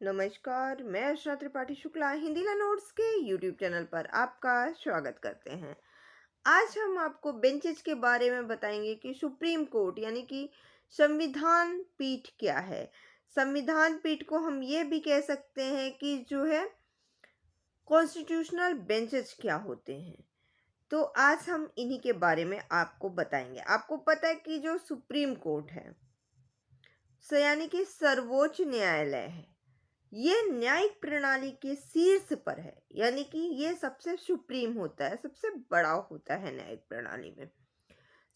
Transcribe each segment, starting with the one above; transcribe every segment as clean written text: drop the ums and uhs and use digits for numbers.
नमस्कार, मैं अर्चना त्रिपाठी शुक्ला हिंदी नोट्स के यूट्यूब चैनल पर आपका स्वागत करते हैं। आज हम आपको बेंचेस के बारे में बताएंगे कि सुप्रीम कोर्ट यानी कि संविधान पीठ क्या है। संविधान पीठ को हम ये भी कह सकते हैं कि जो है कॉन्स्टिट्यूशनल बेंचेस क्या होते हैं। तो आज हम इन्हीं के बारे में आपको बताएंगे। आपको पता है कि जो सुप्रीम कोर्ट है यानी कि सर्वोच्च न्यायालय है, ये न्यायिक प्रणाली के शीर्ष पर है। यानी कि ये सबसे सुप्रीम होता है, सबसे बड़ा होता है न्यायिक प्रणाली में।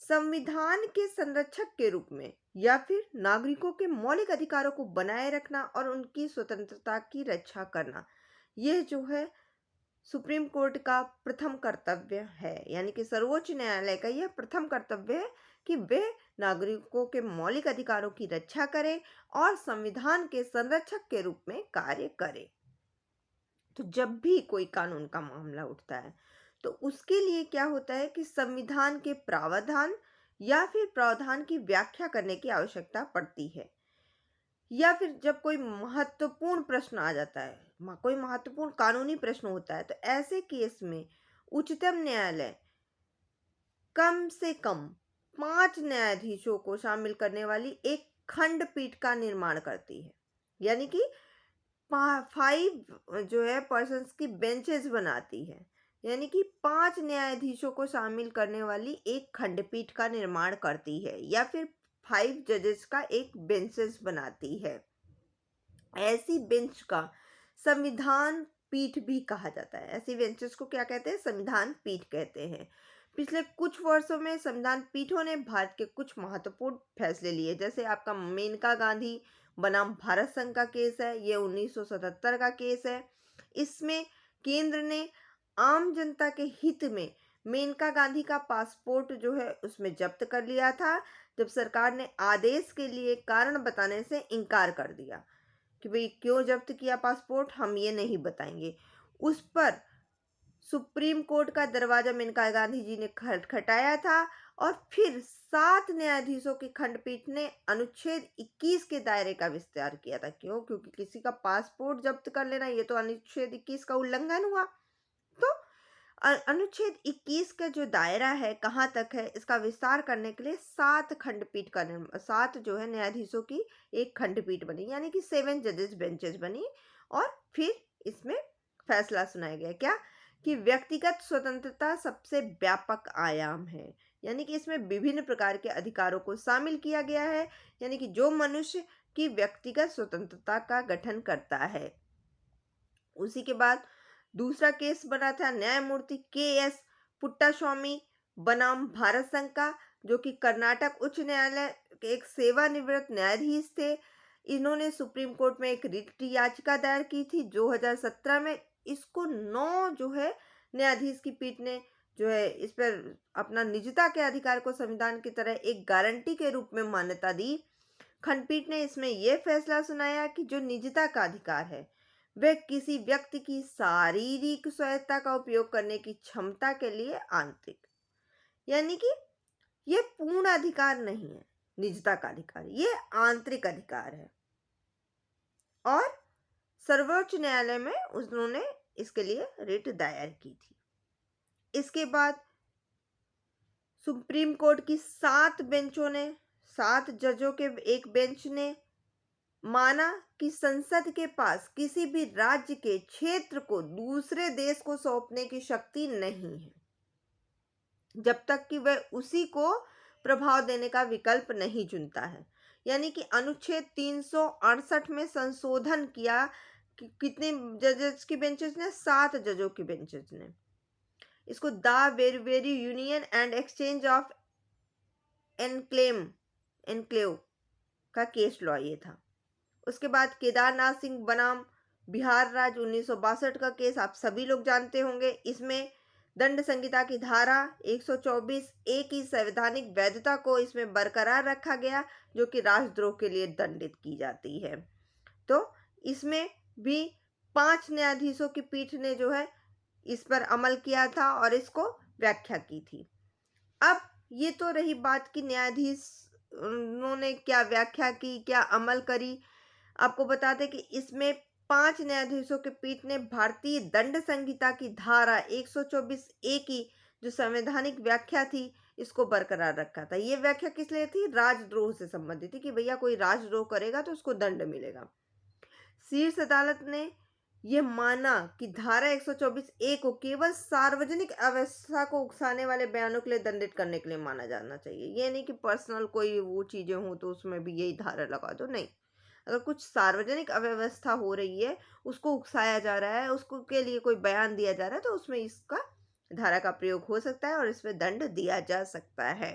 संविधान के संरक्षक के रूप में या फिर नागरिकों के मौलिक अधिकारों को बनाए रखना और उनकी स्वतंत्रता की रक्षा करना, यह जो है सुप्रीम कोर्ट का प्रथम कर्तव्य है। यानी कि सर्वोच्च न्यायालय का यह प्रथम कर्तव्य है कि वे नागरिकों के मौलिक अधिकारों की रक्षा करे और संविधान के संरक्षक के रूप में कार्य करे। तो जब भी कोई कानून का मामला उठता है तो उसके लिए क्या होता है कि संविधान के प्रावधान या फिर प्रावधान की व्याख्या करने की आवश्यकता पड़ती है। या फिर जब कोई महत्वपूर्ण प्रश्न आ जाता है, कोई महत्वपूर्ण कानूनी प्रश्न होता है, तो ऐसे केस में उच्चतम न्यायालय कम से कम 5 न्यायाधीशों को शामिल करने वाली एक खंडपीठ का निर्माण करती है। यानी कि 5 जो है पर्सन्स की बेंचेस बनाती है। यानी कि 5 न्यायाधीशों को शामिल करने वाली एक खंडपीठ का निर्माण करती है या फिर 5 जजेस का एक बेंचेस बनाती है। ऐसी बेंच का संविधान पीठ भी कहा जाता है। ऐसी बेंचेस को क्या कहते हैं? संविधान पीठ कहते हैं। पिछले कुछ वर्षों में संविधान पीठों ने भारत के कुछ महत्वपूर्ण फैसले लिए, जैसे आपका मेनका गांधी बनाम भारत संघ का केस है। ये 1977 का केस है। इसमें केंद्र ने आम जनता के हित में मेनका गांधी का पासपोर्ट जो है उसमें जब्त कर लिया था, जब सरकार ने आदेश के लिए कारण बताने से इनकार कर दिया कि भाई क्यों जब्त किया पासपोर्ट, हम ये नहीं बताएंगे। उस पर सुप्रीम कोर्ट का दरवाजा मेनका गांधी जी ने खटखटाया था और फिर 7 न्यायाधीशों की खंडपीठ ने अनुच्छेद 21 के दायरे का विस्तार किया था। क्यों? क्योंकि किसी का पासपोर्ट जब्त कर लेना, ये तो अनुच्छेद 21 का उल्लंघन हुआ। तो अनुच्छेद 21 का जो दायरा है कहाँ तक है, इसका विस्तार करने के लिए 7 जो है न्यायाधीशों की एक खंडपीठ बनी, यानी कि 7 जजेस बेंचेस बनी। और फिर इसमें फैसला सुनाया गया क्या कि व्यक्तिगत स्वतंत्रता सबसे व्यापक आयाम है। यानी कि इसमें विभिन्न प्रकार के अधिकारों को शामिल किया गया है, यानी कि जो मनुष्य की व्यक्तिगत स्वतंत्रता का गठन करता है। उसी के बाद दूसरा केस बना था न्यायमूर्ति के.एस. पुट्टास्वामी बनाम भारत संघ का, जो कि कर्नाटक उच्च न्यायालय के एक सेवानिवृत्त न्यायाधीश थे। इन्होंने सुप्रीम कोर्ट में एक रिट याचिका दायर की थी 2017 में। इसको 9 जो है न्यायाधीश की पीठ ने जो है इस पर अपना निजता के अधिकार को संविधान की तरह एक गारंटी के रूप में मान्यता दी। खंडपीठ ने इसमें यह फैसला सुनाया कि जो निजता का अधिकार है वह किसी व्यक्ति की शारीरिक स्वायत्तता का उपयोग करने की क्षमता के लिए आंतरिक, यानी कि यह पूर्ण अधिकार नहीं है। निजता का अधिकार ये आंतरिक अधिकार है। और सर्वोच्च न्यायालय में उन्होंने इसके लिए रिट दायर की थी। इसके बाद सुप्रीम कोर्ट की 7 जजों के एक बेंच ने माना कि संसद के पास किसी भी राज्य के क्षेत्र को दूसरे देश को सौंपने की शक्ति नहीं है, जब तक कि वह उसी को प्रभाव देने का विकल्प नहीं चुनता है। यानी कि अनुच्छेद 368 में संशोधन किया कि कितने जजेस की बेंचेस ने? 7 जजों की बेंचेस ने। इसको the very union and exchange of enclave का केस लॉ ये था। उसके बाद केदारनाथ सिंह बनाम बिहार राज्य 1962 का केस आप सभी लोग जानते होंगे। इसमें दंड संहिता की धारा 124 ए की संवैधानिक वैधता को इसमें बरकरार रखा गया, जो कि राष्ट्रद्रोह के लिए दंडित की जाती है। तो इसमें भी 5 न्यायाधीशों की पीठ ने जो है इस पर अमल किया था और इसको व्याख्या की थी। अब ये तो रही बात कि न्यायाधीश उन्होंने क्या व्याख्या की, क्या अमल करी। आपको बता दें कि इसमें 5 न्यायाधीशों की पीठ ने भारतीय दंड संहिता की धारा 124 ए की जो संवैधानिक व्याख्या थी, इसको बरकरार रखा था। ये व्याख्या किस लिए थी? राजद्रोह से संबंधित थी कि भैया कोई राजद्रोह करेगा तो उसको दंड मिलेगा। शीर्ष अदालत ने यह माना कि धारा 124 ए को केवल सार्वजनिक अव्यवस्था को उकसाने वाले बयानों के लिए दंडित करने के लिए माना जाना चाहिए। ये नहीं कि पर्सनल कोई वो चीजें हो तो उसमें भी यही धारा लगा दो, नहीं। अगर कुछ सार्वजनिक अव्यवस्था हो रही है, उसको उकसाया जा रहा है, उसको के लिए कोई बयान दिया जा रहा है, तो उसमें इसका धारा का प्रयोग हो सकता है और इसमें दंड दिया जा सकता है।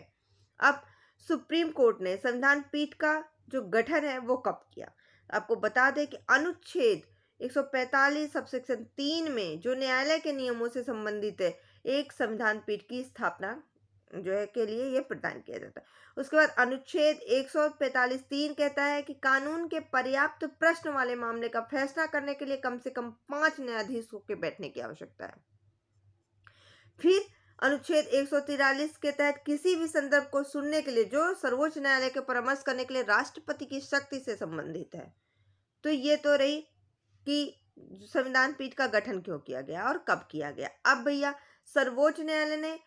अब सुप्रीम कोर्ट ने संविधान पीठ का जो गठन है वो कब किया? आपको बता दें कि अनुच्छेद 145 सबसेक्शन 3 में जो न्यायालय के नियमों से संबंधित है, एक संविधान पीठ की स्थापना जो है के लिए यह प्रदान किया जाता है। उसके बाद अनुच्छेद 145(3) कहता है कि कानून के पर्याप्त प्रश्न वाले मामले का फैसला करने के लिए कम से कम 5 न्यायाधीशों के बैठने की आवश्यकता है। फिर अनुच्छेद 143 के तहत किसी भी संदर्भ को सुनने के लिए जो सर्वोच्च न्यायालय के परामर्श करने के लिए राष्ट्रपति की शक्ति से संबंधित है। तो ये तो रही कि संविधान पीठ का गठन क्यों किया गया और कब किया गया। अब भैया सर्वोच्च न्यायालय ने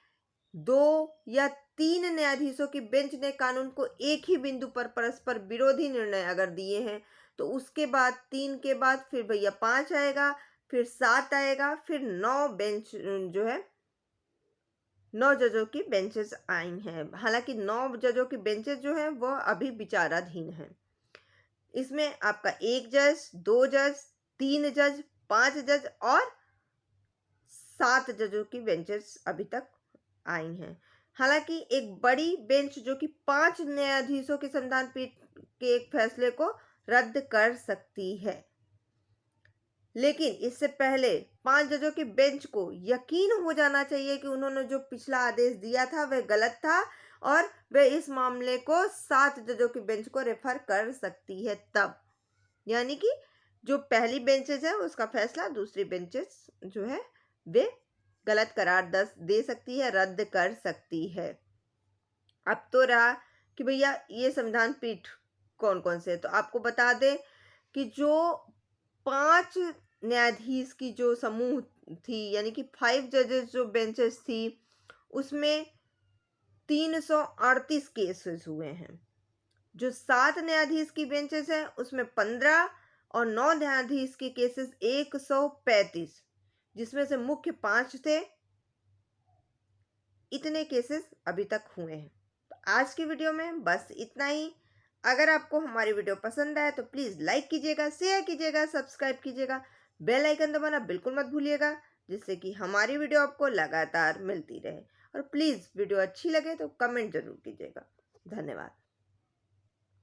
2 या 3 न्यायाधीशों की बेंच ने कानून को एक ही बिंदु पर परस्पर विरोधी निर्णय अगर दिए हैं, तो उसके बाद 3 के बाद फिर भैया 5 आएगा, फिर 7 आएगा, फिर 9 बेंच जो है 9 जजों की बेंचेस आई हैं। हालांकि 9 जजों की बेंचेस जो हैं वो अभी विचाराधीन हैं। इसमें आपका 1 जज, 2 जज, 3 जज, 5 जज और 7 जजों की बेंचेस अभी तक आई हैं। हालांकि एक बड़ी बेंच जो कि 5 न्यायाधीशों के संविधान पीठ के एक फैसले को रद्द कर सकती है, लेकिन इससे पहले 5 जजों की बेंच को यकीन हो जाना चाहिए कि उन्होंने जो पिछला आदेश दिया था वह गलत था और वह इस मामले को 7 जजों की बेंच को रेफर कर सकती है तब। यानी कि जो पहली बेंचेस है उसका फैसला दूसरी बेंचेस जो है वे गलत करार दे सकती है, रद्द कर सकती है। अब तो रहा कि भैया ये संविधान पीठ कौन कौन से है, तो आपको बता दें कि जो 5 न्यायाधीश की जो समूह थी, यानी कि 5 जजेस जो बेंचेस थी, उसमें 338 केसेस हुए हैं। जो 7 न्यायाधीश की बेंचेस हैं उसमें 15 और 9 न्यायाधीश के केसेस 135, जिसमें से मुख्य 5 थे। इतने केसेस अभी तक हुए हैं। तो आज की वीडियो में बस इतना ही। अगर आपको हमारी वीडियो पसंद आए तो प्लीज़ लाइक कीजिएगा, शेयर कीजिएगा, सब्सक्राइब कीजिएगा, बेल आइकन दबाना बिल्कुल मत भूलिएगा, जिससे कि हमारी वीडियो आपको लगातार मिलती रहे। और प्लीज़ वीडियो अच्छी लगे तो कमेंट जरूर कीजिएगा। धन्यवाद।